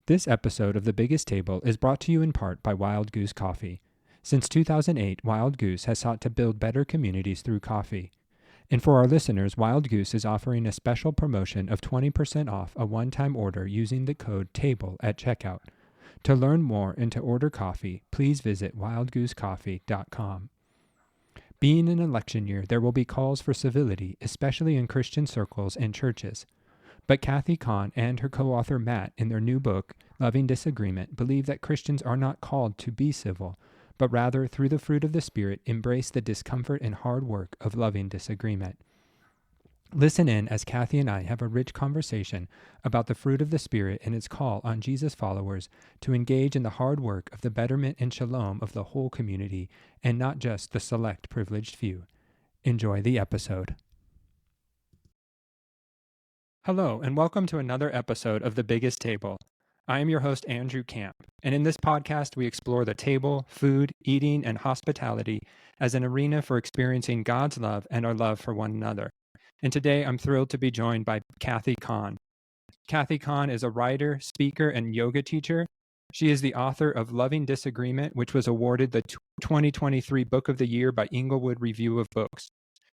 This episode of The Biggest Table is brought to you in part by Wild Goose Coffee. Since 2008, Wild Goose has sought to build better communities through coffee. And for our listeners, Wild Goose is offering a special promotion of 20% off a one-time order using the code TABLE at checkout. To learn more and to order coffee, please visit wildgoosecoffee.com. Being an election year, there will be calls for civility, especially in Christian circles and churches. But Kathy Khang and her co-author Matt, in their new book, Loving Disagreement, believe that Christians are not called to be civil, but rather, through the fruit of the Spirit, embrace the discomfort and hard work of loving disagreement. Listen in as Kathy and I have a rich conversation about the fruit of the Spirit and its call on Jesus followers to engage in the hard work of the betterment and shalom of the whole community, and not just the select privileged few. Enjoy the episode. Hello, and welcome to another episode of The Biggest Table. I am your host, Andrew Camp, and in this podcast, we explore the table, food, eating, and hospitality as an arena for experiencing God's love and our love for one another. And today, I'm thrilled to be joined by Kathy Khang. Kathy Khang is a writer, speaker, and yoga teacher. She is the author of Loving Disagreement, which was awarded the 2023 Book of the Year by Inglewood Review of Books.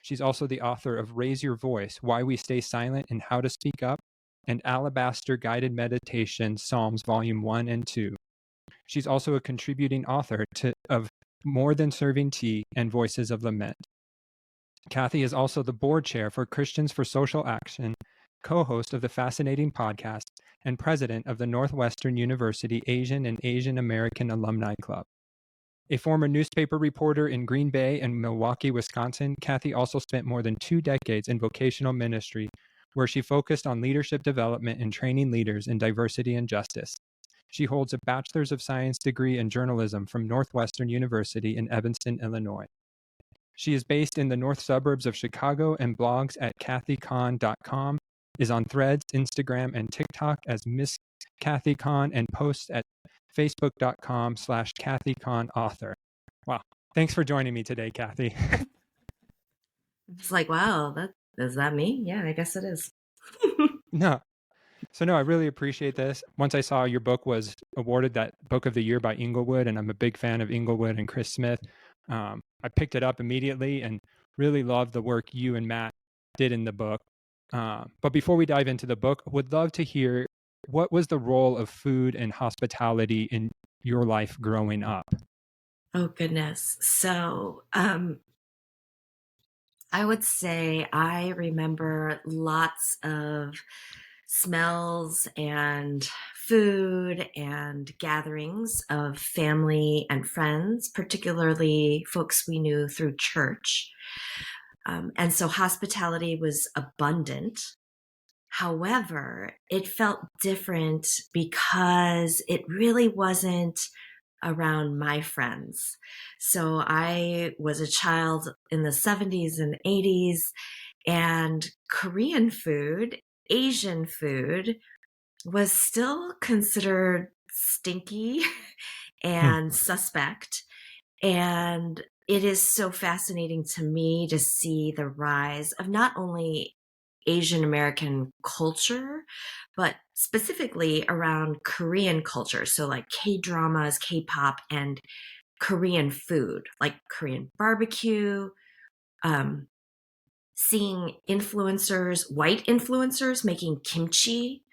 She's also the author of Raise Your Voice, Why We Stay Silent and How to Speak Up, and Alabaster Guided Meditation, Psalms Volume 1 and 2. She's also a contributing author of More Than Serving Tea and Voices of Lament. Kathy is also the board chair for Christians for Social Action, co-host of the fascinating podcast, and president of the Northwestern University Asian and Asian American Alumni Club. A former newspaper reporter in Green Bay and Milwaukee, Wisconsin, Kathy also spent more than 2 decades in vocational ministry, where she focused on leadership development and training leaders in diversity and justice. She holds a Bachelor's of Science degree in journalism from Northwestern University in Evanston, Illinois. She is based in the north suburbs of Chicago and blogs at kathykhang.com, is on Threads, Instagram, and TikTok as Miss Kathy Khang, and posts at facebook.com/Kathy Khang author. Wow. Thanks for joining me today, Kathy. It's like, wow, is that me? Yeah, I guess it is. No, I really appreciate this. Once I saw your book was awarded that Book of the Year by Inglewood, and I'm a big fan of Inglewood and Chris Smith, I picked it up immediately and really loved the work you and Matt did in the book. But before we dive into the book, would love to hear, what was the role of food and hospitality in your life growing up? Oh, goodness. So I would say I remember lots of smells and food and gatherings of family and friends, particularly folks we knew through church. And so hospitality was abundant. However, it felt different because it really wasn't around my friends. So I was a child in the 70s and 80s, and Korean food, Asian food was still considered stinky and suspect. And it is so fascinating to me to see the rise of not only Asian American culture, but specifically around Korean culture. So like K-dramas, K-pop, and Korean food, like Korean barbecue, seeing influencers, white influencers making kimchi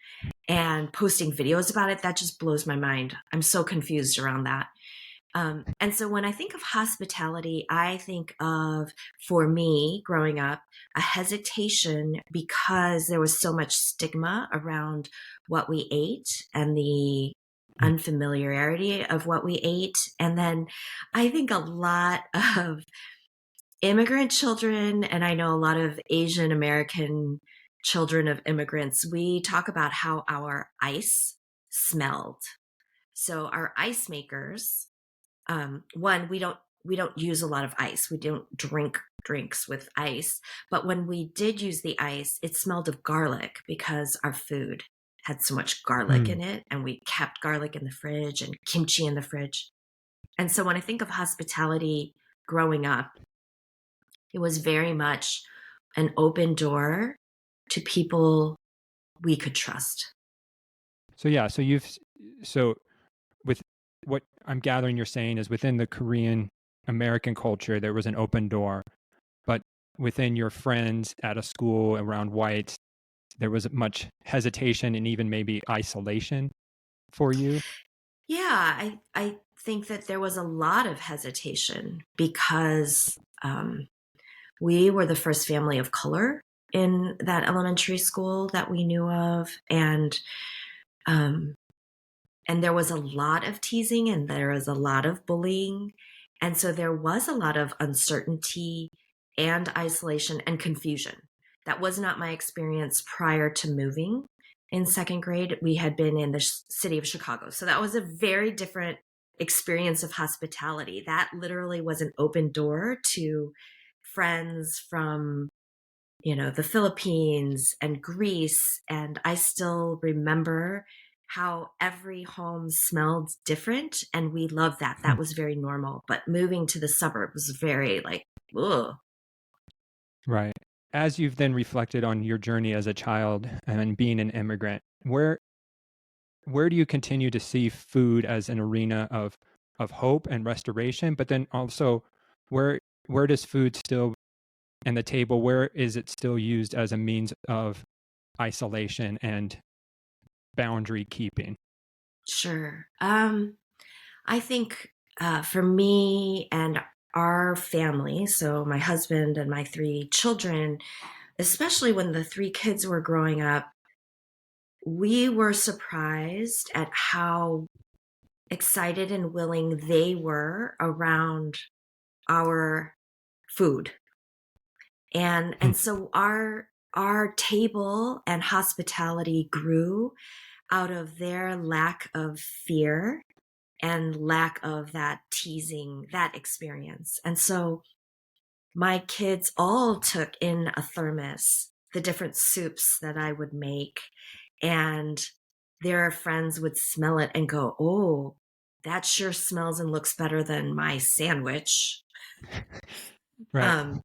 and posting videos about it. That just blows my mind. I'm so confused around that. And so when I think of hospitality, I think of, for me growing up, a hesitation because there was so much stigma around what we ate and the unfamiliarity of what we ate. And then I think a lot of immigrant children, and I know a lot of Asian American children of immigrants, we talk about how our ice smelled. So our ice makers, one, we don't use a lot of ice. We don't drink drinks with ice. But when we did use the ice, it smelled of garlic because our food had so much garlic in it, and we kept garlic in the fridge and kimchi in the fridge. And so when I think of hospitality growing up, it was very much an open door to people we could trust. So you've so with what I'm gathering you're saying is within the Korean American culture, there was an open door, but within your friends at a school around whites, there was much hesitation and even maybe isolation for you. Yeah, I think that there was a lot of hesitation because we were the first family of color in that elementary school that we knew of, um, and there was a lot of teasing and there was a lot of bullying, and so there was a lot of uncertainty and isolation and confusion. That was not my experience prior to moving. In second grade, we had been in the city of Chicago, so that was a very different experience of hospitality. That literally was an open door to friends from, the Philippines and Greece. And I still remember how every home smelled different. And we loved that. Hmm. That was very normal. But moving to the suburb was very like, ugh. Right. As you've then reflected on your journey as a child and being an immigrant, where do you continue to see food as an arena of hope and restoration? But then also, where where does food still and the table, where is it still used as a means of isolation and boundary keeping? Sure. I think for me and our family, so my husband and my three children, especially when the three kids were growing up, we were surprised at how excited and willing they were around our food. And Hmm. and so our table and hospitality grew out of their lack of fear and lack of that teasing, that experience. And so my kids all took in a thermos the different soups that I would make, and their friends would smell it and go, "Oh, that sure smells and looks better than my sandwich." Right. Um,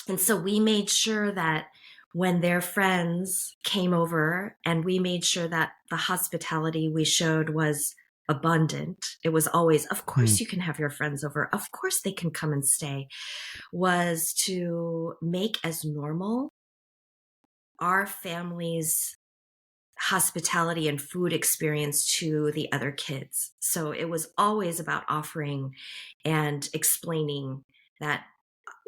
and so we made sure that when their friends came over, and we made sure that the hospitality we showed was abundant. It was always, of Hmm. course, you can have your friends over. Of course, they can come and stay. Was to make as normal our family's hospitality and food experience to the other kids. So it was always about offering and explaining that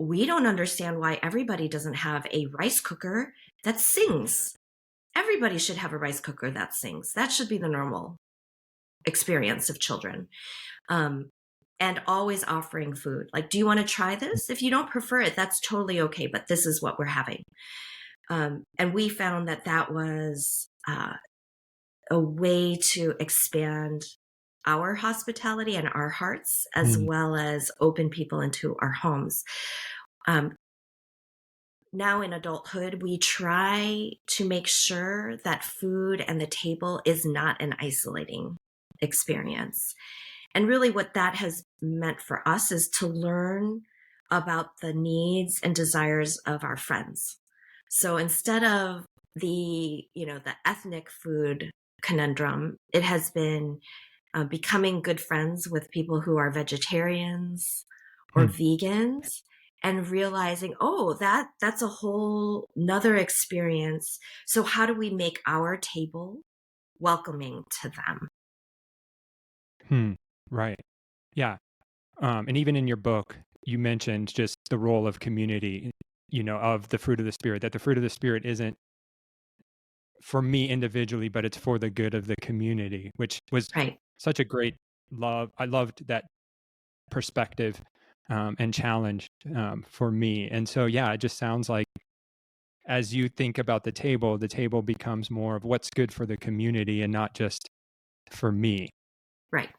we don't understand why everybody doesn't have a rice cooker that sings. Everybody should have a rice cooker that sings. That should be the normal experience of children. Um, and always offering food. Like, do you want to try this? If you don't prefer it, that's totally okay, but this is what we're having. And we found that that was a way to expand our hospitality and our hearts, as Hmm. well as open people into our homes. Um, Now in adulthood, we try to make sure that food and the table is not an isolating experience. And really, what that has meant for us is to learn about the needs and desires of our friends. So instead of the ethnic food conundrum, it has been becoming good friends with people who are vegetarians or Hmm. vegans, and realizing, oh, that's a whole nother experience. So how do we make our table welcoming to them? Hmm. Right. Yeah. And even in your book, you mentioned just the role of community, of the fruit of the spirit, that the fruit of the spirit isn't for me individually, but it's for the good of the community, which was Right. such a great love. I loved that perspective and challenge for me. And so, yeah, it just sounds like as you think about the table becomes more of what's good for the community and not just for me. Right.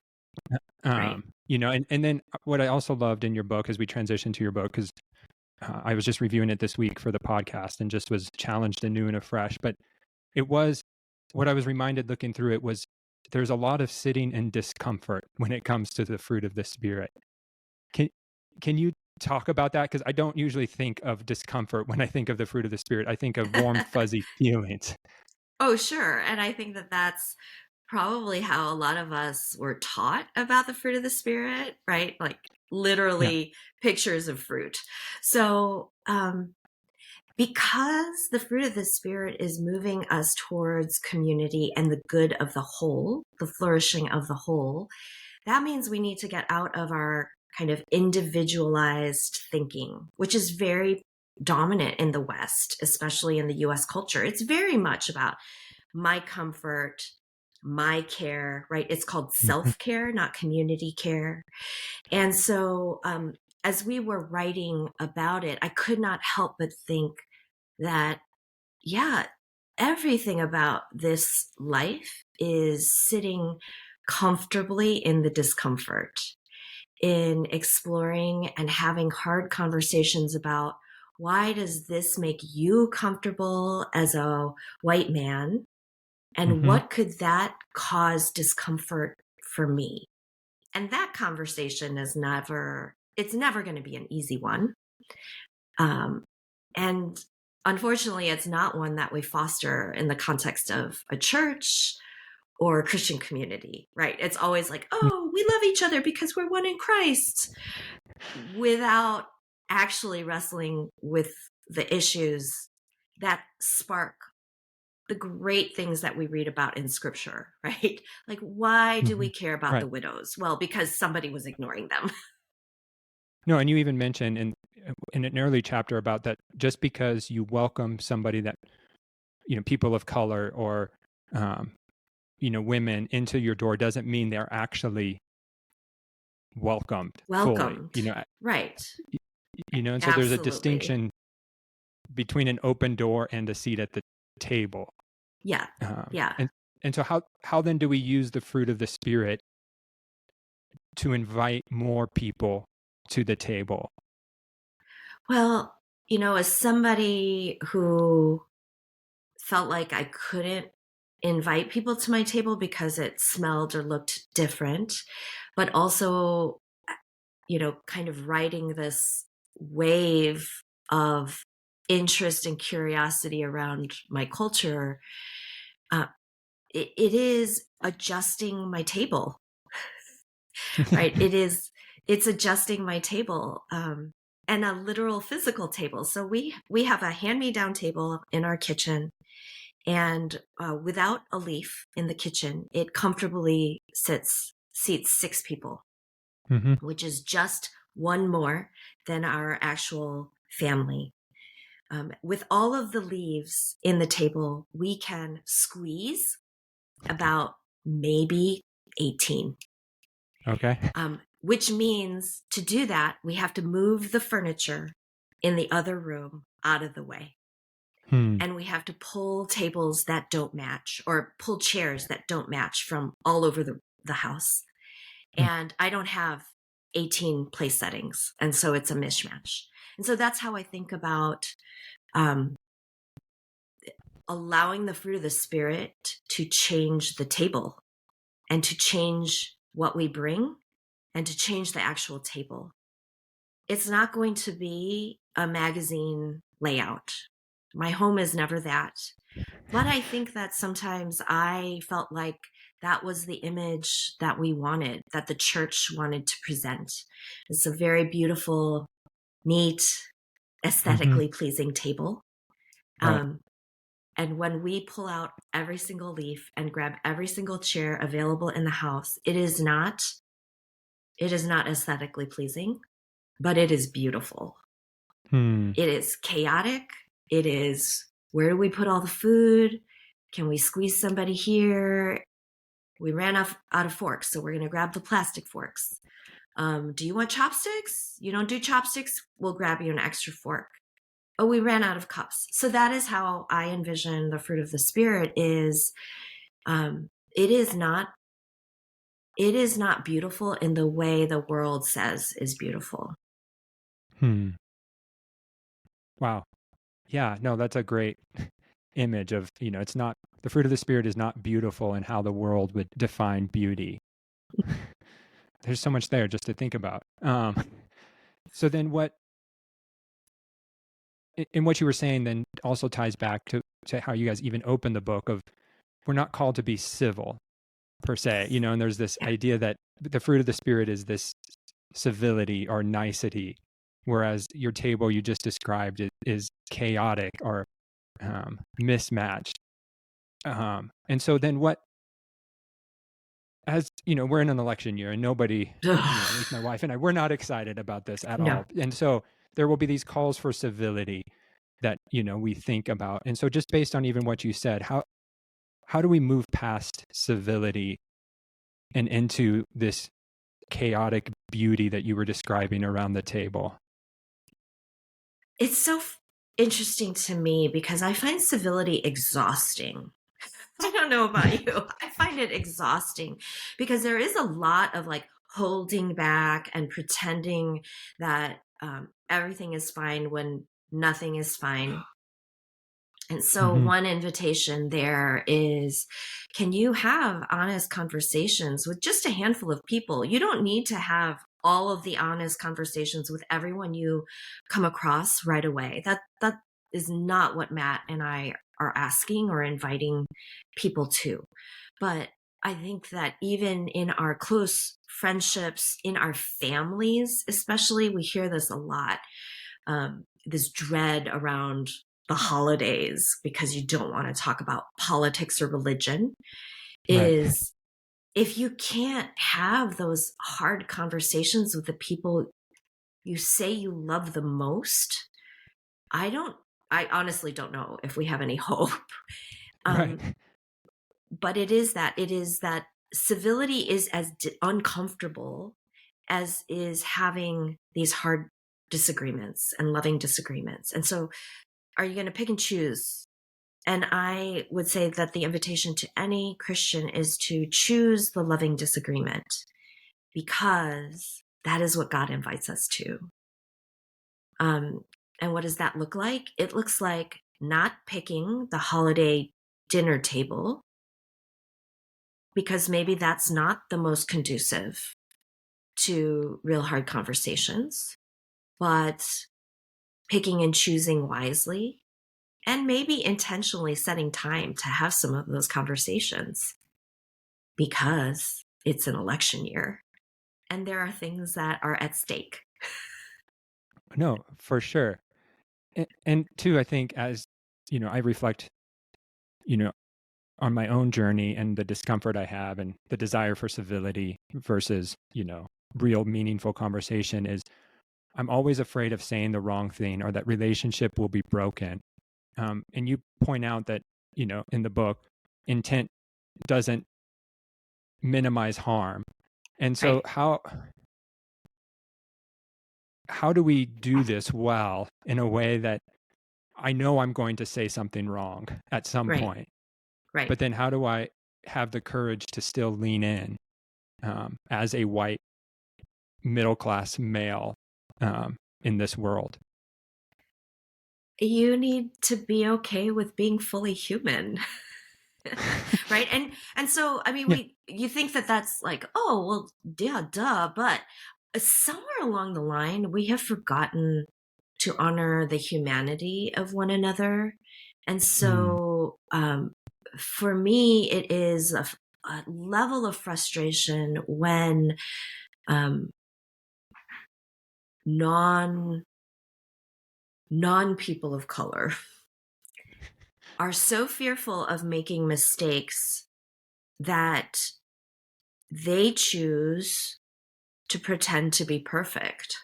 Right. And then what I also loved in your book as we transition to your book, because I was just reviewing it this week for the podcast and just was challenged anew and afresh. But it was what I was reminded looking through it was there's a lot of sitting in discomfort when it comes to the fruit of the spirit. Can can you talk about that? Because I don't usually think of discomfort when I think of the fruit of the spirit. I think of warm, fuzzy feelings. Oh, sure. And I think that that's probably how a lot of us were taught about the fruit of the spirit, right? Like Yeah. literally pictures of fruit. So, because the fruit of the spirit is moving us towards community and the good of the whole, the flourishing of the whole, that means we need to get out of our kind of individualized thinking, which is very dominant in the West, especially in the US culture. It's very much about my comfort, my care, right? It's called Mhm. self care, not community care. And so, as we were writing about it, I could not help but think that, yeah, everything about this life is sitting comfortably in the discomfort, in exploring and having hard conversations about why does this make you comfortable as a white man? And Mhm. what could that cause discomfort for me? And that conversation it's never going to be an easy one. And unfortunately, it's not one that we foster in the context of a church or a Christian community, right? It's always like, oh, we love each other because we're one in Christ, without actually wrestling with the issues that spark the great things that we read about in scripture, right? Like, why do we Mhm. care about Right. the widows? Well, because somebody was ignoring them. No, and you even mentioned in an early chapter about that just because you welcome somebody that, people of color or, um, women into your door doesn't mean they're actually welcomed fully, Welcomed. Right. and so there's a Absolutely. distinction between an open door and a seat at the table. Yeah. Um, Yeah. and, and so how then do we use the fruit of the spirit to invite more people to the table? Well, as somebody who felt like I couldn't invite people to my table because it smelled or looked different, but also, kind of riding this wave of interest and curiosity around my culture, uh, it is adjusting my table, right? It's adjusting my table, and a literal physical table. So we have a hand me down table in our kitchen, and without a leaf in the kitchen, it comfortably seats 6 people, Hmm. which is just one more than our actual family. With all of the leaves in the table, we can squeeze about maybe 18. Okay. Which means to do that, we have to move the furniture in the other room out of the way. Hmm. And we have to pull tables that don't match or pull chairs that don't match from all over the house. Hmm. And I don't have 18 place settings. And so it's a mismatch. And so that's how I think about um, allowing the fruit of the spirit to change the table and to change what we bring and to change the actual table. It's not going to be a magazine layout. My home is never that. But I think that sometimes I felt like that was the image that we wanted, that the church wanted to present. It's a very beautiful, neat, Hmm. aesthetically pleasing table. Right. Um, and when we pull out every single leaf and grab every single chair available in the house, it is not aesthetically pleasing, but it is beautiful. Hmm. It is chaotic. It is, where do we put all the food? Can we squeeze somebody here? We ran out of forks, so we're going to grab the plastic forks. Do you want chopsticks? You don't do chopsticks? We'll grab you an extra fork. Oh, we ran out of cups. So that is how I envision the fruit of the spirit is, it is not beautiful in the way the world says is beautiful. Hmm. Wow. Yeah. No, that's a great image of, it's not, the fruit of the spirit is not beautiful in how the world would define beauty. There's so much there just to think about. So then in what you were saying then also ties back to how you guys even open the book of we're not called to be civil. per se, and there's this idea that the fruit of the Spirit is this civility or nicety, whereas your table you just described is chaotic or mismatched. And so then what, as we're in an election year and nobody, at least my wife and I, we're not excited about this at No. all. And so there will be these calls for civility that, we think about. And so just based on even what you said, how do we move past civility and into this chaotic beauty that you were describing around the table? It's so interesting to me because I find civility exhausting. I don't know about you. I find it exhausting because there is a lot of like holding back and pretending that everything is fine when nothing is fine. And so, Mm-hmm. one invitation there is, can you have honest conversations with just a handful of people? You don't need to have all of the honest conversations with everyone you come across right away. That is not what Matt and I are asking or inviting people to. But I think that even in our close friendships, in our families, especially, we hear this a lot. This dread around the holidays because you don't want to talk about politics or religion Right. is if you can't have those hard conversations with the people you say you love the most, I honestly don't know if we have any hope. Right. But it is that civility is as uncomfortable as is having these hard disagreements and loving disagreements. And so are you going to pick and choose? And I would say that the invitation to any Christian is to choose the loving disagreement because that is what God invites us to. And what does that look like? It looks like not picking the holiday dinner table because maybe that's not the most conducive to real hard conversations, but picking and choosing wisely and maybe intentionally setting time to have some of those conversations because it's an election year and there are things that are at stake. No, for sure. And two, I think as, I reflect, you know, on my own journey and the discomfort I have and the desire for civility versus, real meaningful conversation is I'm always afraid of saying the wrong thing or that relationship will be broken. And you point out that, in the book, intent doesn't minimize harm. And so Right, how do we do this well in a way that I know I'm going to say something wrong at some right, point, right. but then how do I have the courage to still lean in as a white middle class male in this world? You need to be okay with being fully human. Right. And so I mean Yeah. you think that that's like, oh well, yeah, duh, but somewhere along the line we have forgotten to honor the humanity of one another. And Mm. so for me it is a level of frustration when um, non people of color are so fearful of making mistakes that they choose to pretend to be perfect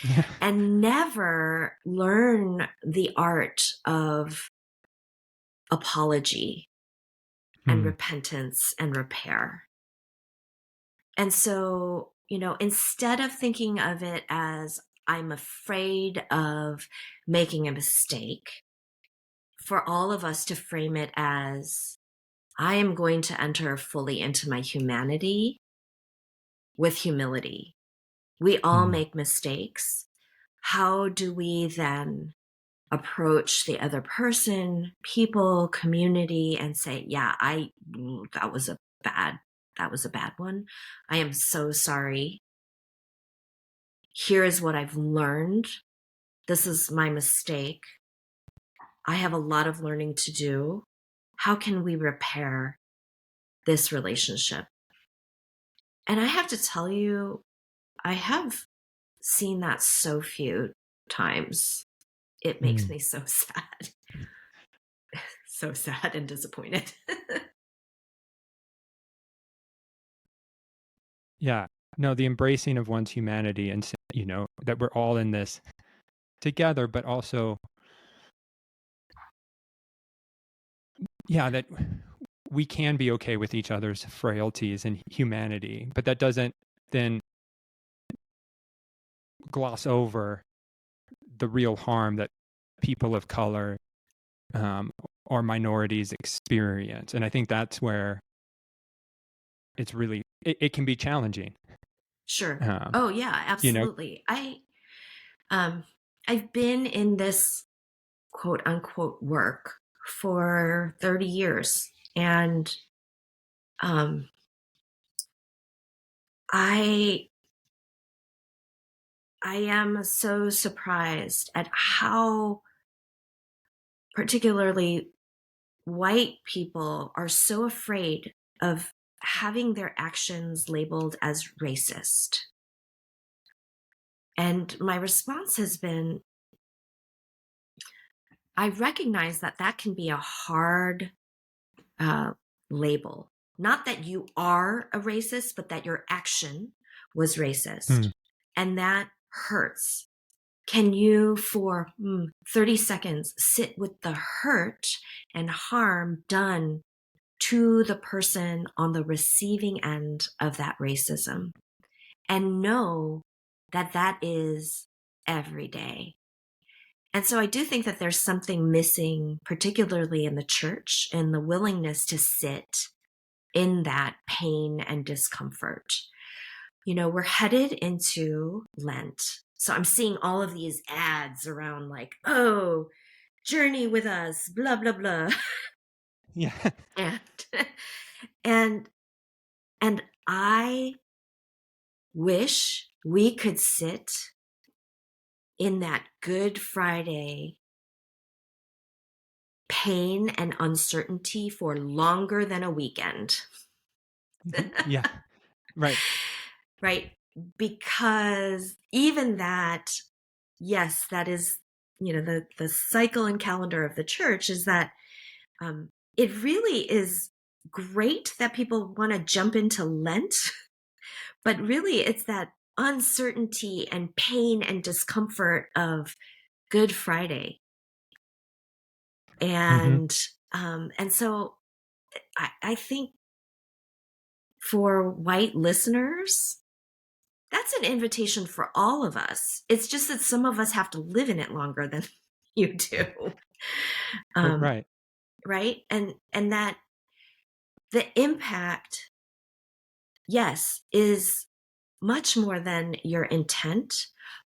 Yeah. and never learn the art of apology and Mm. repentance and repair. And so, instead of thinking of it as I'm afraid of making a mistake, for all of us to frame it as I am going to enter fully into my humanity with humility. We all Mm. make mistakes. How do we then approach the other person, people, community, and say, yeah, that was a bad one. I am so sorry. Here is what I've learned. This is my mistake. I have a lot of learning to do. How can we repair? this relationship. And I have to tell you, I have seen that so few times. It makes Mm. me so sad. So sad and disappointed. Yeah. No, the embracing of one's humanity and, that we're all in this together, but also, yeah, that we can be okay with each other's frailties and humanity, but that doesn't then gloss over the real harm that people of color or minorities experience. And I think that's where it's really, it can be challenging. Sure. Um, Oh yeah, you know, absolutely. Um I've been in this quote unquote work for 30 years, and um I I am so surprised at how particularly white people are so afraid of having their actions labeled as racist. And my response has been, I recognize that that can be a hard uh, label. Not that you are a racist, but that your action was racist. mm, And that hurts. Can you, for 30 seconds, sit with the hurt and harm done to the person on the receiving end of that racism and know that that is every day? And so I do think that there's something missing, particularly in the church, in the willingness to sit in that pain and discomfort. You know, we're headed into Lent. So I'm seeing all of these ads around like, oh, journey with us, blah, blah, blah. yeah. And and and I wish we could sit in that Good Friday pain and uncertainty for longer than a weekend. Yeah. Right. Right? Because even that, yes, that is, the cycle and calendar of the church is that it really is great that people want to jump into Lent, but really it's that uncertainty and pain and discomfort of Good Friday. Mm-hmm. And so I think for white listeners, that's an invitation for all of us. It's just that some of us have to live in it longer than you do. Um, Right. right? And that the impact, yes, is much more than your intent,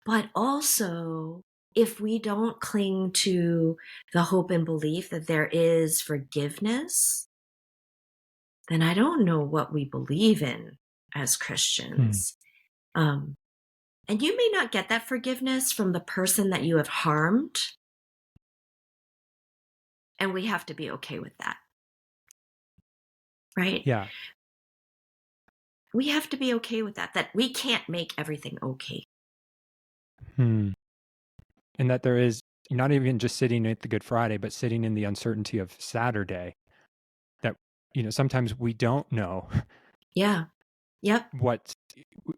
but also if we don't cling to the hope and belief that there is forgiveness, then I don't know what we believe in as Mm. Christians. Um, and you may not get that forgiveness from the person that you have harmed, and we have to be okay with that, right? Yeah. We have to be okay with that we can't make everything okay. Hmm. And that there is not even just sitting at the Good Friday, but sitting in the uncertainty of Saturday, that, sometimes we don't know Yeah. Yep. what,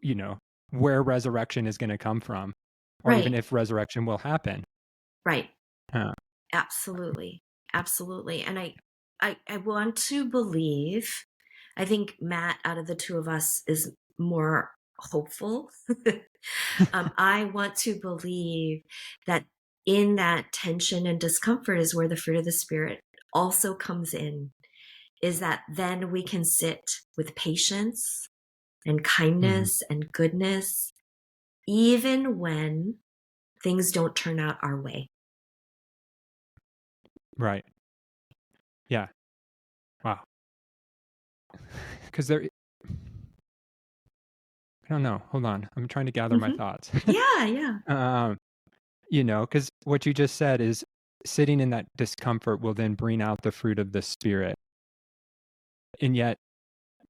you know, where resurrection is going to come from, or even Right. if resurrection will happen. Right. Uh, Absolutely. Absolutely. And I want to believe, I think Matt, out of the two of us, is more hopeful. I want to believe that in that tension and discomfort is where the fruit of the Spirit also comes in, is that then we can sit with patience and mhm. kindness and goodness, even when things don't turn out our way. Right. Yeah. Wow. Because I don't know. Hold on. I'm trying to gather my Hmm. thoughts. Yeah, yeah. um, because what you just said is sitting in that discomfort will then bring out the fruit of the Spirit. And yet,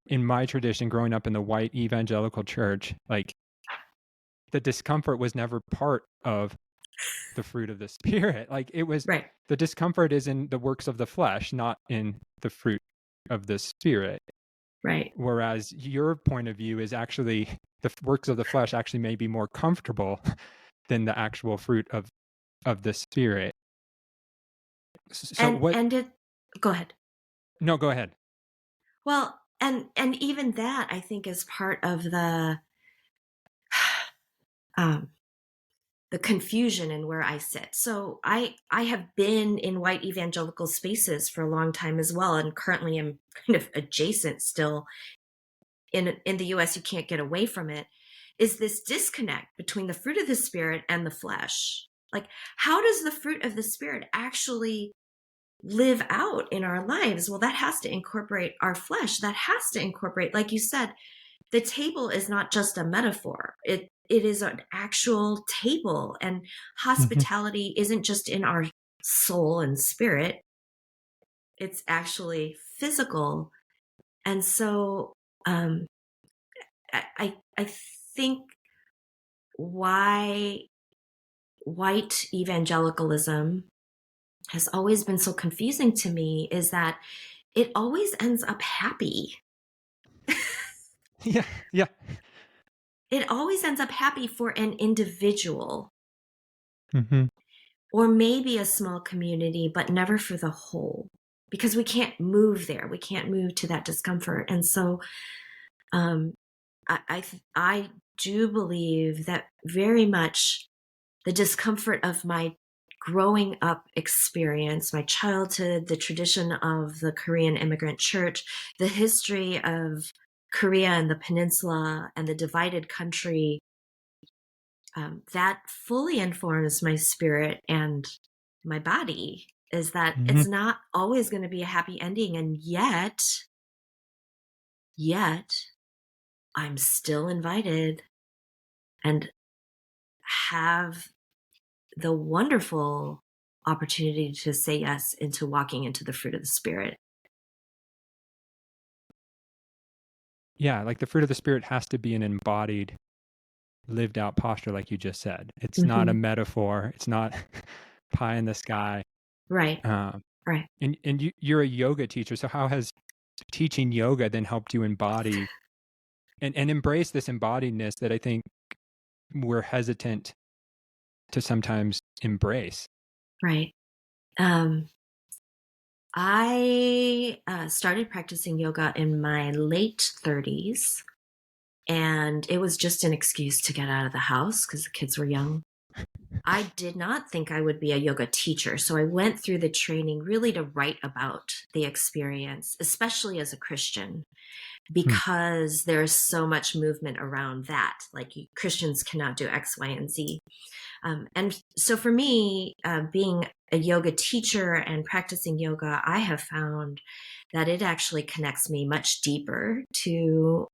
in my tradition, growing up in the white evangelical church, like the discomfort was never part of the fruit of the spirit. Like it was, Right. the discomfort is in the works of the flesh, not in the fruit of the spirit. Right. Whereas your point of view is actually the works of the flesh actually may be more comfortable than the actual fruit of the spirit. So what? And it go ahead. No, go ahead. Well, and even that I think is part of um the confusion in where I sit. So I have been in white evangelical spaces for a long time as well, and currently am kind of adjacent still. In the US, you can't get away from it. Is this disconnect between the fruit of the spirit and the flesh? Like, how does the fruit of the spirit actually live out in our lives? Well, that has to incorporate our flesh. That has to incorporate, like you said, the table is not just a metaphor. It is an actual table, and Mhm. hospitality isn't just in our soul and spirit. It's actually physical. And so um, I think why white evangelicalism has always been so confusing to me is that it always ends up happy. Yeah, yeah. It always ends up happy for an individual Hmm. or maybe a small community, but never for the whole because we can't move there. We can't move to that discomfort. And so um, I do believe that very much the discomfort of my growing up experience, my childhood, the tradition of the Korean immigrant church, the history of Korea and the peninsula and the divided country, that fully informs my spirit and my body. Is that Hmm. it's not always going to be a happy ending. And yet, I'm still invited and have the wonderful opportunity to say yes into walking into the fruit of the spirit. Yeah, like the fruit of the spirit has to be an embodied, lived out posture, like you just said. It's not a Hmm. metaphor. It's not pie in the sky. Right. Um, Right. and you're a yoga teacher. So how has teaching yoga then helped you embody and embrace this embodiedness that I think we're hesitant to sometimes embrace? Right. Um, I started practicing yoga in my late 30s, and it was just an excuse to get out of the house because the kids were young. I did not think I would be a yoga teacher, so I went through the training really to write about the experience, especially as a Christian, Hmm. because there's so much movement around that. Like Christians cannot do X, Y, and Z. And so for me, being a yoga teacher and practicing yoga, I have found that it actually connects me much deeper to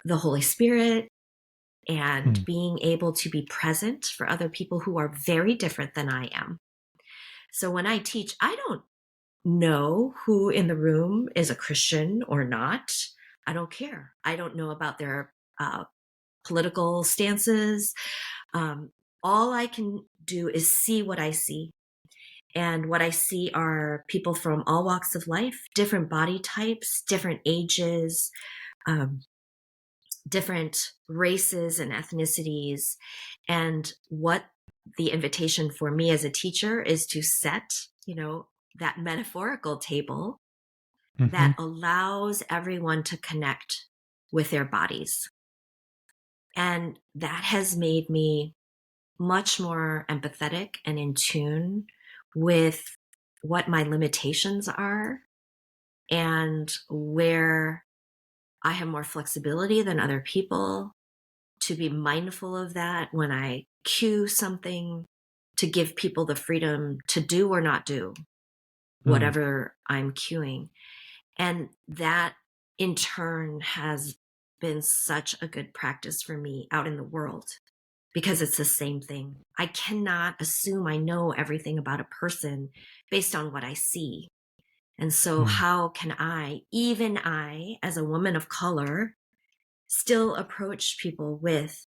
the Holy Spirit and Hmm. being able to be present for other people who are very different than I am. So when I teach, I don't know who in the room is a Christian or not. I don't care. I don't know about their political stances. Um, all I can do is see what I see. And what I see are people from all walks of life, different body types, different ages, um, different races and ethnicities. And what the invitation for me as a teacher is to set, that metaphorical table Hmm. that allows everyone to connect with their bodies. And that has made me much more empathetic and in tune with what my limitations are and where I have more flexibility than other people, to be mindful of that when I cue something, to give people the freedom to do or not do Hmm. whatever I'm cueing. And that in turn has been such a good practice for me out in the world because it's the same thing. I cannot assume I know everything about a person based on what I see. And so how can even I, as a woman of color, still approach people with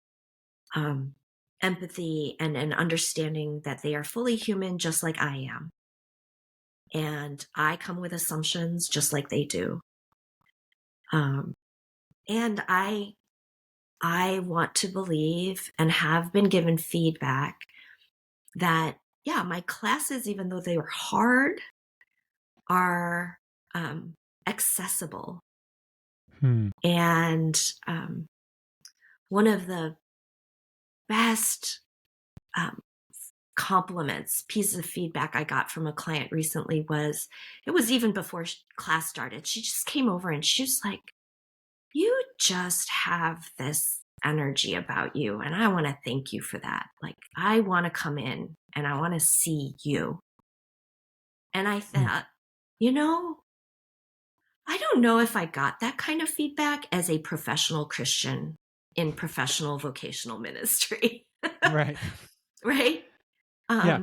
empathy and an understanding that they are fully human, just like I am. And I come with assumptions just like they do. And I want to believe and have been given feedback that, yeah, my classes, even though they were hard, are accessible. And one of the best compliments, pieces of feedback I got from a client recently was, it was even before class started. She just came over and she was like, you just have this energy about you. And I want to thank you for that. Like, I want to come in and I want to see you. And I thought, you know, I don't know if I got that kind of feedback as a professional Christian in professional vocational ministry. Right. Right? Yeah.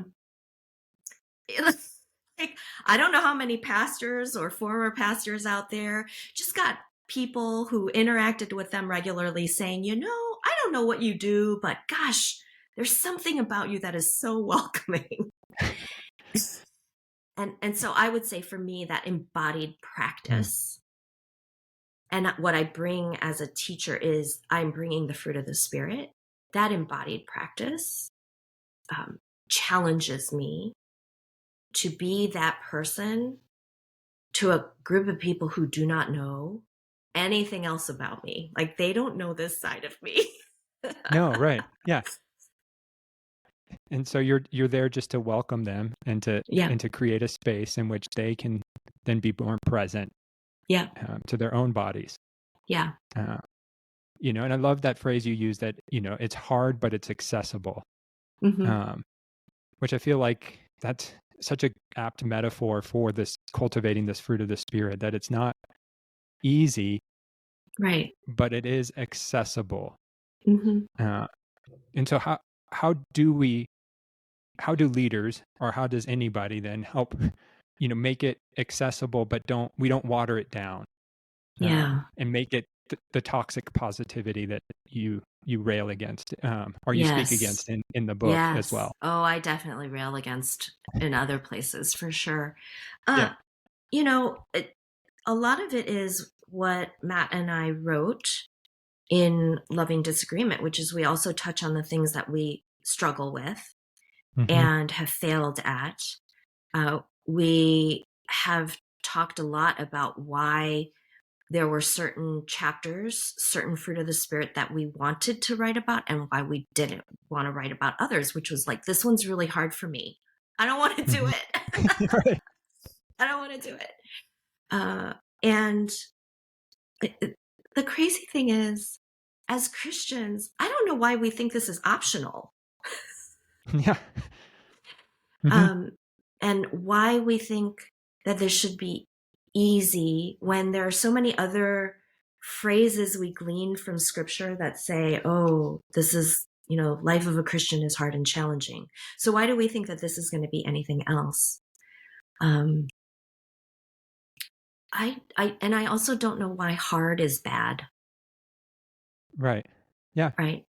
Like, I don't know how many pastors or former pastors out there just got people who interacted with them regularly saying, you know, I don't know what you do, but gosh, there's something about you that is so welcoming. And so I would say for me, that embodied practice. And what I bring as a teacher is I'm bringing the fruit of the Spirit. That embodied practice challenges me to be that person to a group of people who do not know anything else about me. Like, they don't know this side of me. No, right. Yeah. And so you're there just to welcome them and Yeah. to create a space in which they can then be more present Yeah. to their own bodies. Yeah. You know, and I love that phrase you use that, you know, it's hard, but it's accessible. Mm-hmm. Which I feel like that's such a apt metaphor for this cultivating this fruit of the Spirit, that it's not easy, Right. but it is accessible. Mm-hmm. And so how how do leaders, or how does anybody then help, you know, make it accessible, but we don't water it down, Yeah. and make it the toxic positivity that you rail against, or you speak Yes. against in the book as Yes. well. Oh, I definitely rail against in other places for sure. Uh, Yeah. you know, a lot of it is what Matt and I wrote in Loving Disagreement, which is we also touch on the things that we struggle with Mm-hmm. and have failed at. We have talked a lot about why there were certain chapters, certain fruit of the Spirit that we wanted to write about, and why we didn't want to write about others, which was like, this one's really hard for me. I don't want to do it. Right. I don't want to do it. And the crazy thing is, as Christians, I don't know why we think this is optional. Yeah. Mm-hmm. And why we think that this should be easy when there are so many other phrases we glean from scripture that say, oh, this is, you know, life of a Christian is hard and challenging. So why do we think that this is going to be anything else? I also don't know why hard is bad. Right. Yeah. Right.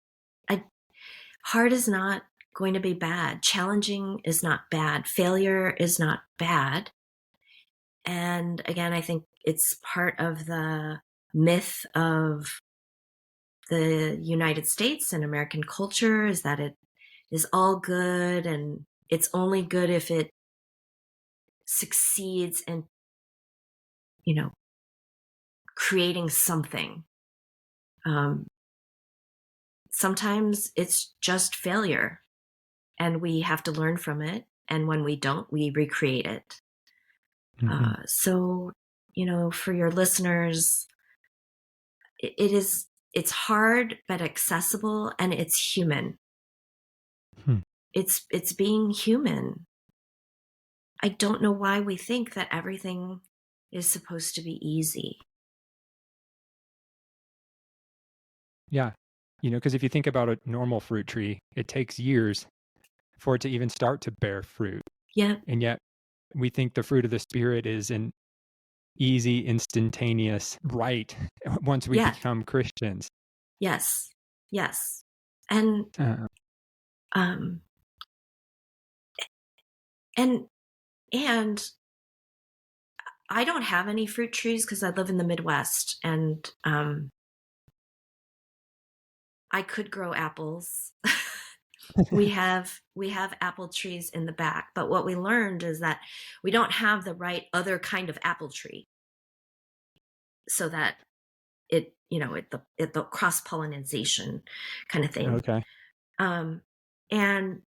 Hard is not going to be bad. Challenging is not bad. Failure is not bad. And again, I think it's part of the myth of the United States and American culture is that it is all good and it's only good if it succeeds in, you know, creating something. Sometimes it's just failure and we have to learn from it. And when we don't, we recreate it. Mm-hmm. So, you know, for your listeners, it's hard but accessible, and it's human. Hmm. It's being human. I don't know why we think that everything is supposed to be easy. Yeah. You know, because if you think about a normal fruit tree, it takes years for it to even start to bear fruit. Yep. And yet we think the fruit of the Spirit is in easy, instantaneous right once we Yeah. become Christians. Yes. Yes. And Uh, um and and I don't have any fruit trees because I live in the Midwest, and I could grow apples. We have apple trees in the back, but what we learned is that we don't have the right other kind of apple tree, so that the cross pollination kind of thing. okay. Um, and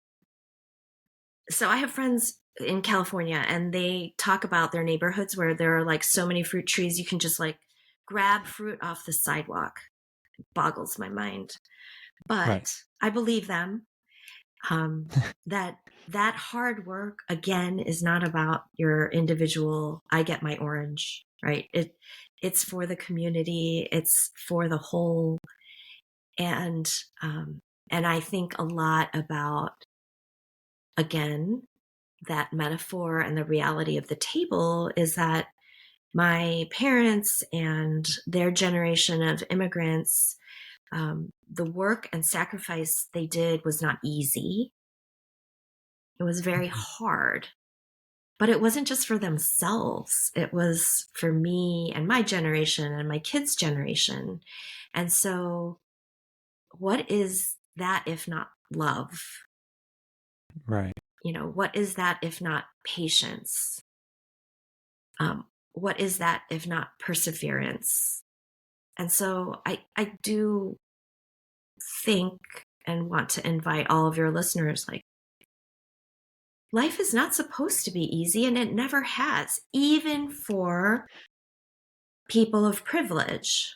so I have friends in California, and they talk about their neighborhoods where there are like so many fruit trees you can just like grab fruit off the sidewalk. It boggles my mind, Right. but I believe them. That hard work again is not about your individual. I get my orange, right? It's for the community. It's for the whole, and um, and I think a lot about, again, that metaphor, and the reality of the table is that my parents and their generation of immigrants, the work and sacrifice they did was not easy. It was very Mhm. hard, but it wasn't just for themselves. It was for me and my generation and my kids' generation. And so, what is that if not love? Right. What is that if not patience? What is that if not perseverance? And so I do think and want to invite all of your listeners, like, life is not supposed to be easy, and it never has, even for people of privilege.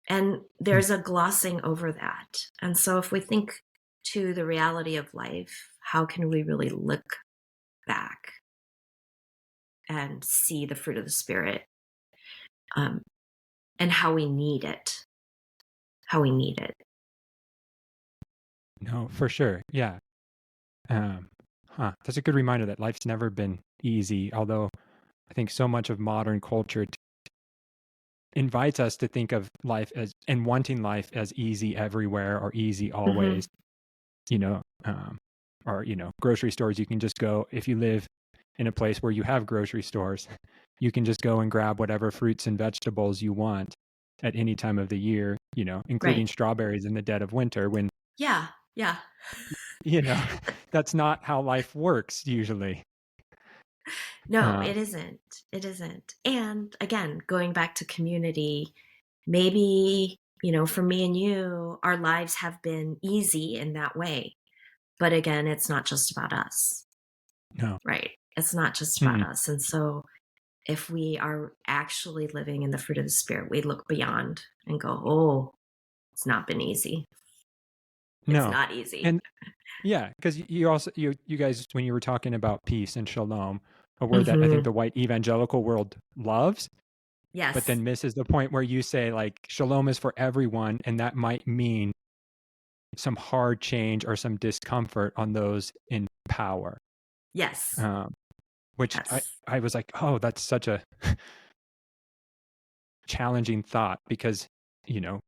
And Mm. there's a glossing over that. And so if we think to the reality of life, how can we really look back and see the fruit of the Spirit, um, and how we need it? How we need it. No, for sure. Yeah. Um, That's a good reminder that life's never been easy, although I think so much of modern culture invites us to think of life as and wanting life as easy everywhere or easy Mm-hmm. always, you know, or, grocery stores. You can just go, if you live in a place where you have grocery stores, you can just go and grab whatever fruits and vegetables you want at any time of the year, including Right. strawberries in the dead of winter when, Yeah. Yeah. you know, that's not how life works usually. No, Uh, it isn't. It isn't. And again, going back to community, maybe, for me and you, our lives have been easy in that way. But again, it's not just about us, no. right? It's not just about Mm-mm. us. And so if we are actually living in the fruit of the Spirit, we look beyond and go, oh, it's not been easy. It's No. not easy. And yeah, because you also you guys, when you were talking about peace and shalom, a word that I think Mm-hmm. the white evangelical world loves, but Yes. then misses the point where you say like shalom is for everyone, and that might mean some hard change or some discomfort on those in power. Yes. Um, which Yes. I was like, oh, that's such a challenging thought because, you know,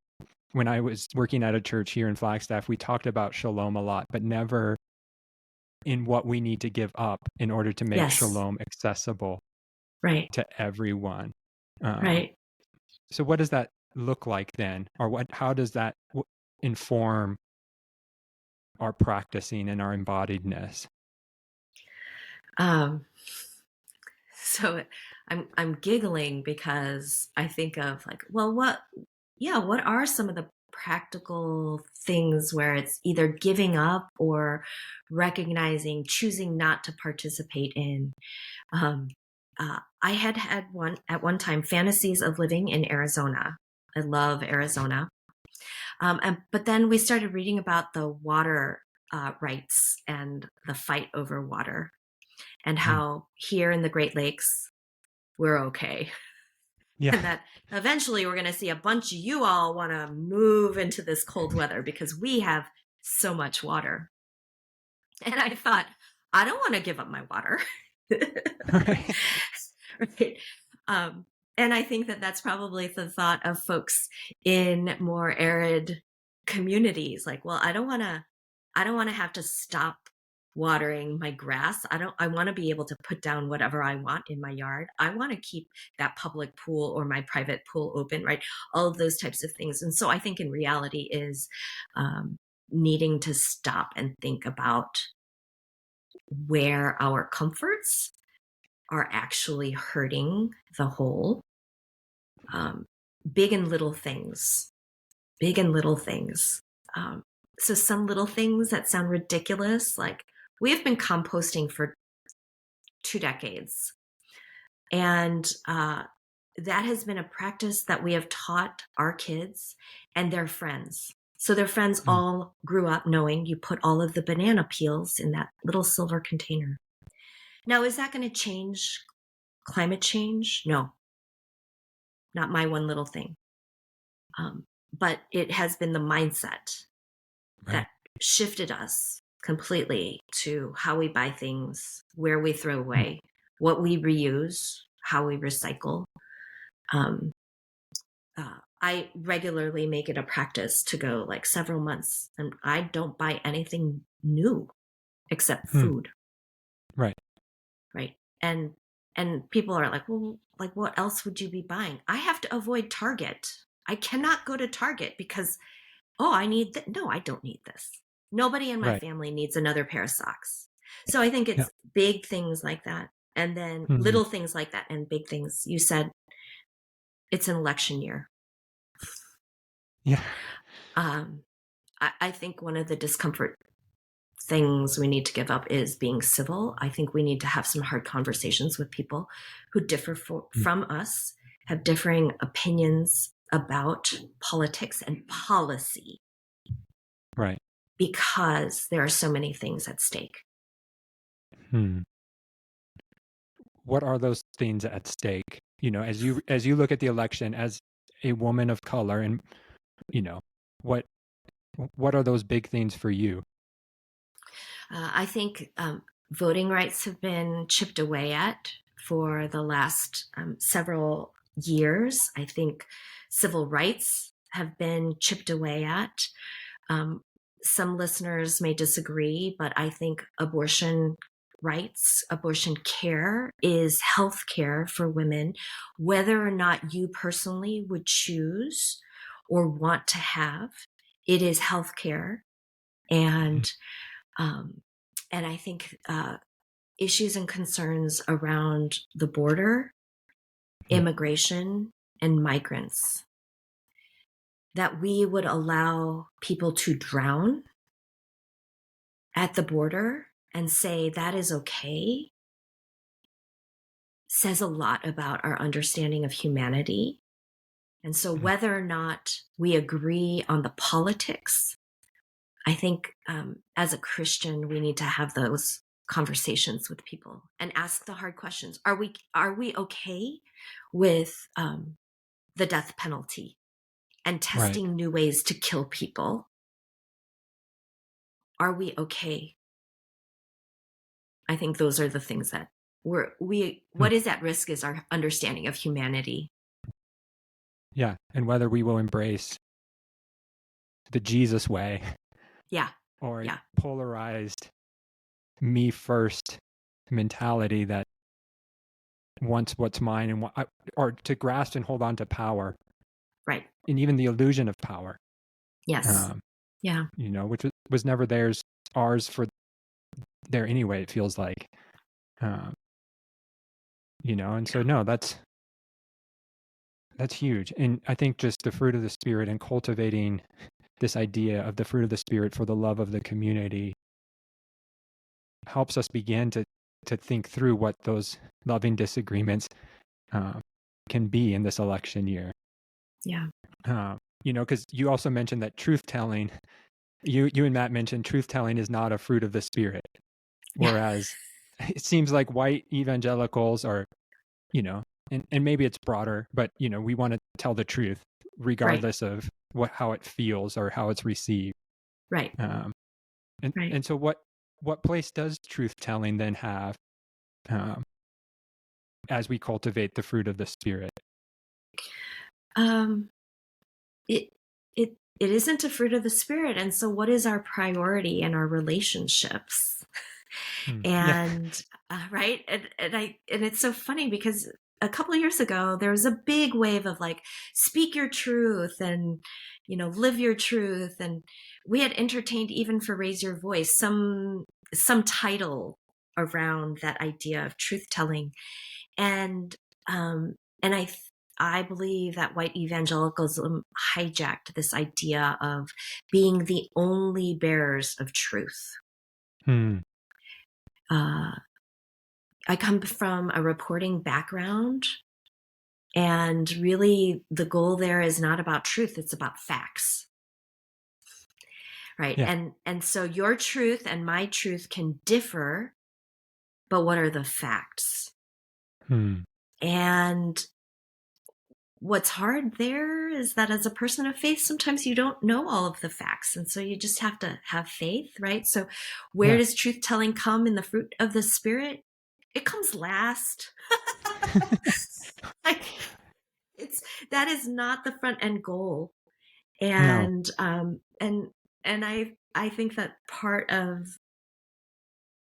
when I was working at a church here in Flagstaff, we talked about shalom a lot, but never in what we need to give up in order to make Yes. shalom accessible Right. to everyone. Um, Right. so what does that look like then? Or how does that inform our practicing and our embodiedness? Um, so I'm giggling because I think of like, well, what are some of the practical things where it's either giving up or recognizing, choosing not to participate in? Um, I had one at one time fantasies of living in Arizona. I love Arizona. But then we started reading about the water rights and the fight over water, and Mm. how here in the Great Lakes, we're okay. Yeah. And that eventually we're going to see a bunch of you all want to move into this cold weather because we have so much water. And I thought, I don't want to give up my water. Right. right? And I think that that's probably the thought of folks in more arid communities. Like, well, I don't want to have to stop watering my grass. I want to be able to put down whatever I want in my yard. I want to keep that public pool or my private pool open, right? All of those types of things. And so I think in reality is needing to stop and think about where our comforts are actually hurting the whole. Big and little things, big and little things. So some little things that sound ridiculous, like we have been composting for 2 decades. And that has been a practice that we have taught our kids and their friends. So their friends Mm. all grew up knowing you put all of the banana peels in that little silver container. Now, is that going to change climate change? No, not my one little thing. But it has been the mindset Right. that shifted us completely to how we buy things, where we throw Mm. away, what we reuse, how we recycle. Um, I regularly make it a practice to go like several months and I don't buy anything new except Mm. food. Right. Right. And people are like, well, like what else would you be buying? I have to avoid Target. I cannot go to Target because, oh, I need that. No, I don't need this. Nobody in my Right. family needs another pair of socks. So I think Yeah. it's big things like that. And then Mhm. little things like that and big things. You said it's an election year. Yeah. Um, I think one of the discomfort things we need to give up is being civil. I think we need to have some hard conversations with people who differ Mm. from us, have differing opinions about politics and policy, Right. because there are so many things at stake. Hmm. What are those things at stake? As you look at the election as a woman of color, and you know, what what are those big things for you? I think voting rights have been chipped away at for the last several years. I think civil rights have been chipped away at. Um, some listeners may disagree, but I think abortion rights, abortion care is health care for women, whether or not you personally would choose or want to have. It is health care. Mm. Um, and I think issues and concerns around the border, Mm. immigration, and migrants, that we would allow people to drown at the border and say that is okay, says a lot about our understanding of humanity. And so, Mm. whether or not we agree on the politics, I think as a Christian, we need to have those conversations with people and ask the hard questions. Are we okay with the death penalty and Right. testing new ways to kill people? Are we okay? I think those are the things that Mm. what is at risk is our understanding of humanity. Yeah, and whether we will embrace the Jesus way Yeah. or Yeah. polarized me first mentality that wants what's mine or to grasp and hold on to power Right. and even the illusion of power, Yes. um, Yeah. which was never ours for there anyway, it feels like, um, and so, no, that's huge. And I think just the fruit of the Spirit and cultivating this idea of the fruit of the Spirit for the love of the community helps us begin to think through what those loving disagreements uh, can be in this election year. Yeah. Because you also mentioned that truth telling, you and Matt mentioned truth telling is not a fruit of the Spirit, Yeah. whereas it seems like white evangelicals are, and maybe it's broader, but we want to tell the truth Right. regardless of how it feels or how it's received. Right. Um, and Right. and so what place does truth telling then have? Um, as we cultivate the fruit of the Spirit? Um, it it isn't a fruit of the Spirit, and so what is our priority in our relationships? Yeah. And right, and it's so funny because a couple of years ago there was a big wave of like speak your truth and live your truth, and we had entertained even for raise your voice some title around that idea of truth telling, and um and I believe that white evangelicalism hijacked this idea of being the only bearers of truth. Hmm. I come from a reporting background, and really the goal there is not about truth, it's about facts. Right? Yeah. And so your truth and my truth can differ, but what are the facts? Hmm. And what's hard there is that as a person of faith, sometimes you don't know all of the facts. And so you just have to have faith, right? So where Yeah. does truth telling come in the fruit of the Spirit? It comes last. Like, that is not the front end goal. No. And I think that part of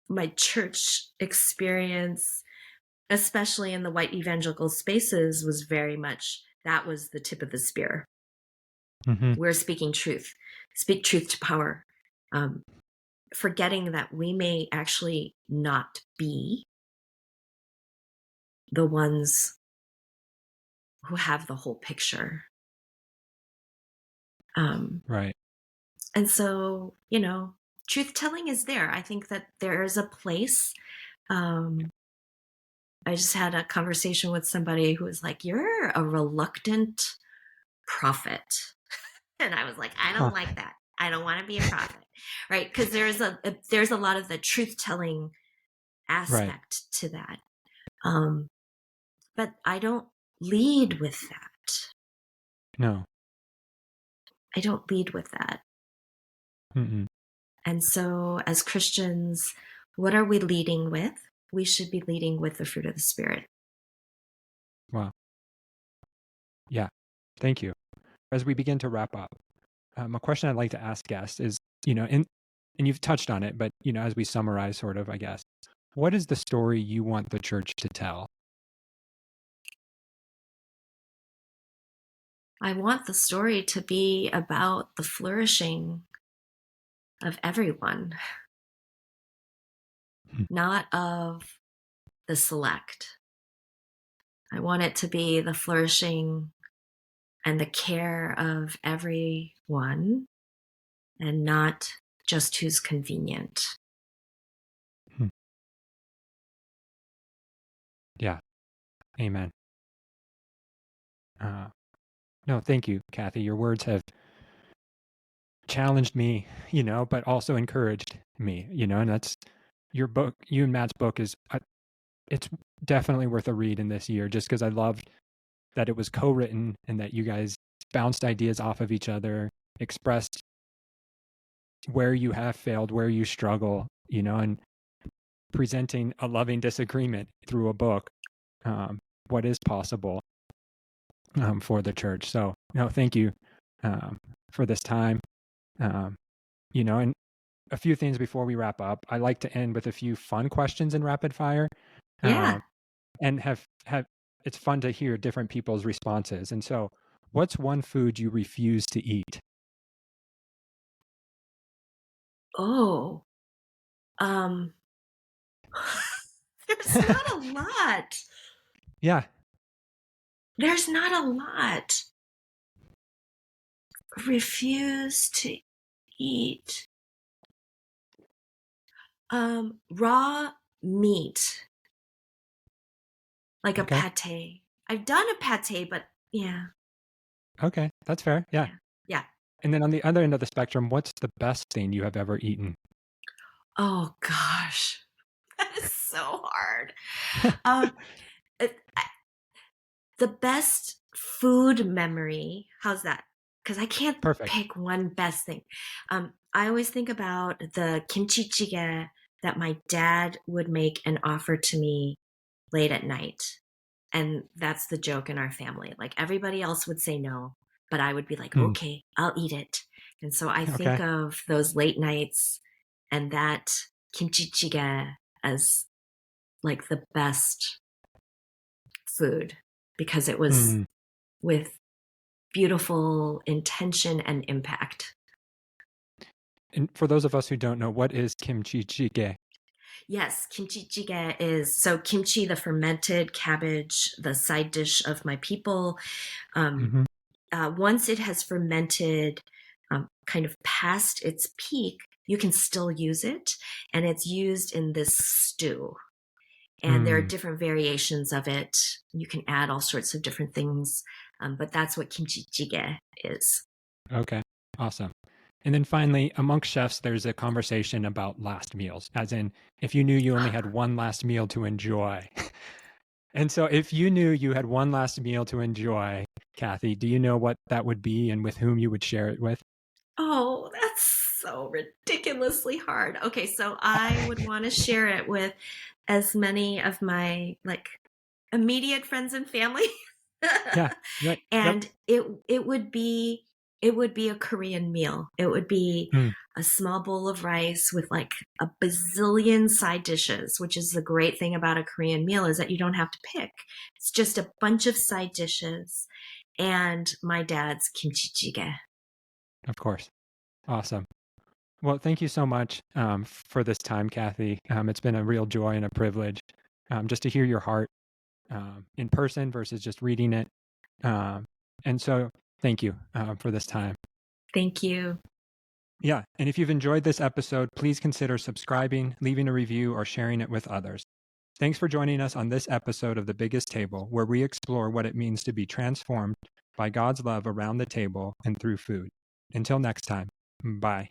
my church experience, especially in the white evangelical spaces, was very much that was the tip of the spear. Mm-hmm. We're speaking truth, speak truth to power, forgetting that we may actually not be the ones who have the whole picture. Right. And so, truth telling is there. I think that there is a place. I just had a conversation with somebody who was like, "You're a reluctant prophet." And I was like, "I don't Huh. like that. I don't want to be a prophet." Right? Because there's a lot of the truth telling Right. aspect to that. But I don't lead with that. No. I don't lead with that. Mm-mm. And so as Christians, what are we leading with? We should be leading with the fruit of the Spirit. Wow. Yeah. Thank you. As we begin to wrap up, a question I'd like to ask guests is, and you've touched on it, but, as we summarize sort of, I guess, what is the story you want the church to tell? I want the story to be about the flourishing of everyone, Hmm. not of the select. I want it to be the flourishing and the care of everyone, and not just who's convenient. Hmm. Yeah. Amen. No, thank you, Kathy. Your words have challenged me, but also encouraged me, and that's your book. You and Matt's book is, it's definitely worth a read in this year, just because I loved that it was co-written and that you guys bounced ideas off of each other, expressed where you have failed, where you struggle, and presenting a loving disagreement through a book, what is possible for the church. So, thank you for this time. And a few things before we wrap up. I like to end with a few fun questions in rapid fire, Yeah. and have it's fun to hear different people's responses. And so, what's one food you refuse to eat? Oh, um, there's not a lot. Yeah. There's not a lot. Refuse to eat. Raw meat, like a Okay. pate. I've done a pate, but yeah, Okay. That's fair. Yeah. yeah, yeah. And then on the other end of the spectrum, what's the best thing you have ever eaten? Oh gosh, that is so hard. Um, it, the best food memory. How's that? Because I can't Perfect. pick one best thing. I always think about the kimchi jjigae that my dad would make and offer to me late at night. And that's the joke in our family. Like everybody else would say no, but I would be like, Mm. okay, I'll eat it. And so I think Okay. of those late nights and that kimchi jjigae as like the best food because it was Mm. with beautiful intention and impact. And for those of us who don't know, what is kimchi jjigae? Yes, kimchi jjigae is so kimchi, the fermented cabbage, the side dish of my people. Um, Hmm. Once it has fermented kind of past its peak, you can still use it. And it's used in this stew. And there are Mm. different variations of it. You can add all sorts of different things. But that's what kimchi jjigae is. Okay. Awesome. And then finally, amongst chefs, there's a conversation about last meals, as in if you knew you only had one last meal to enjoy. And so if you knew you had one last meal to enjoy, Kathy, do you know what that would be and with whom you would share it with? Oh, that's so ridiculously hard. Okay, so I would want to share it with as many of my like immediate friends and family. Yeah. Right. Yep. And it would be a Korean meal. It would be Mm. a small bowl of rice with like a bazillion side dishes, which is the great thing about a Korean meal is that you don't have to pick. It's just a bunch of side dishes and my dad's kimchi jjigae. Of course. Awesome. Well, thank you so much for this time, Kathy. It's been a real joy and a privilege just to hear your heart in person versus just reading it. Um, and so, thank you for this time. Thank you. Yeah. And if you've enjoyed this episode, please consider subscribing, leaving a review, or sharing it with others. Thanks for joining us on this episode of The Biggest Table, where we explore what it means to be transformed by God's love around the table and through food. Until next time, bye.